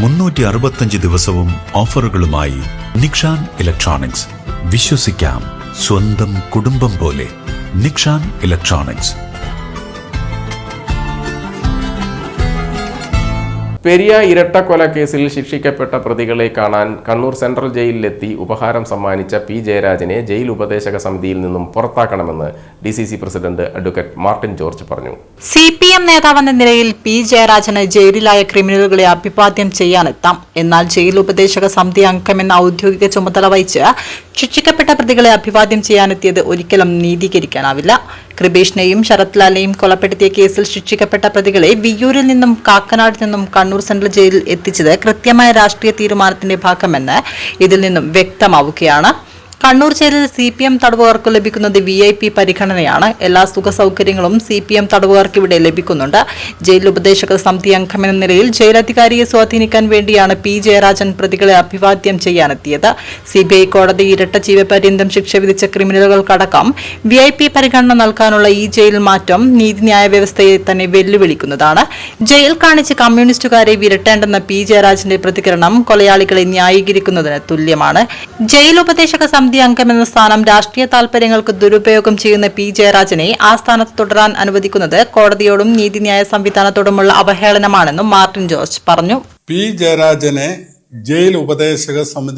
365 ദിവസവും ഓഫറുകളുമായി നിക്ഷാൻ ഇലക്ട്രോണിക്സ്. വിശ്വസിക്കാം സ്വന്തം കുടുംബം പോലെ. നിക്ഷാൻ ഇലക്ട്രോണിക്സ്. പെരിയ ഇരട്ടക്കൊല കേസിൽ ശിക്ഷിക്കപ്പെട്ട പ്രതികളെ കാണാൻ കണ്ണൂർ സെൻട്രൽ ജയിലിലെത്തി ഉപഹാരം സമ്മാനിച്ച പി ജയരാജനെ ജയിൽ ഉപദേശക സമിതിയിൽ നിന്നും പുറത്താക്കണമെന്ന് DCC president advocate Martin George പറഞ്ഞു. CPM നേതാവെന്ന നിലയിൽ പി ജയരാജന് ജയിലിലായ ക്രിമിനലുകളെ അഭിവാദ്യം ചെയ്യാനെത്താം. എന്നാൽ ജയിൽ ഉപദേശക സമിതി അംഗമെന്ന ഔദ്യോഗിക ചുമതല വഹിച്ച് ശിക്ഷിക്കപ്പെട്ട പ്രതികളെ അഭിവാദ്യം ചെയ്യാനെത്തിയത് ഒരിക്കലും നീതീകരിക്കാനാവില്ല. കൃപേഷിനെയും ശരത് ലാലിനെയും കൊലപ്പെടുത്തിയ കേസിൽ ശിക്ഷിക്കപ്പെട്ട പ്രതികളെ വിയ്യൂരിൽ നിന്നും കാക്കനാട് നിന്നും കണ്ണൂർ സെൻട്രൽ ജയിലിൽ എത്തിച്ചത് കൃത്യമായ രാഷ്ട്രീയ തീരുമാനത്തിന്റെ ഭാഗമെന്ന് ഇതിൽ നിന്നും വ്യക്തമാവുകയാണ്. കണ്ണൂർ ജയിലിൽ CPM തടവുകാർക്ക് ലഭിക്കുന്നത് VIP പരിഗണനയാണ്. എല്ലാ സുഖ സൗകര്യങ്ങളും CPM തടവുകാർക്ക് ഇവിടെ ലഭിക്കുന്നുണ്ട്. ജയിൽ ഉപദേശക സമിതി അംഗമെന്ന നിലയിൽ ജയിലധികാരിയെ സ്വാധീനിക്കാൻ വേണ്ടിയാണ് പി ജയരാജൻ പ്രതികളെ അഭിവാദ്യം ചെയ്യാനെത്തിയത്. CBI കോടതി ഇരട്ട ജീവപര്യന്തം ശിക്ഷ വിധിച്ച ക്രിമിനലുകൾക്കടക്കം VIP പരിഗണന നൽകാനുള്ള ഈ ജയിൽ മാറ്റം നീതിന്യായ വ്യവസ്ഥയെ തന്നെ വെല്ലുവിളിക്കുന്നതാണ്. ജയിൽ കാണിച്ച് കമ്മ്യൂണിസ്റ്റുകാരെ വിരട്ടേണ്ടെന്ന പി ജയരാജന്റെ പ്രതികരണം കൊലയാളികളെ ന്യായീകരിക്കുന്നതിന് തുല്യമാണ്. ജയിൽ ഉപദേശക സമിതി അംഗമെന്ന സ്ഥാനം രാഷ്ട്രീയ താൽപര്യങ്ങൾക്ക് ദുരുപയോഗം ചെയ്യുന്ന പി ജയരാജനെ ആ സ്ഥാനത്ത് തുടരാൻ അനുവദിക്കുന്നത് കോടതിയോടും നീതിന്യായ സംവിധാനത്തോടുമുള്ള അവഹേളനമാണെന്നും മാർട്ടിൻ ജോർജ് പറഞ്ഞു. പി ജയരാജനെ ജയിൽ ഉപദേശക സമിതി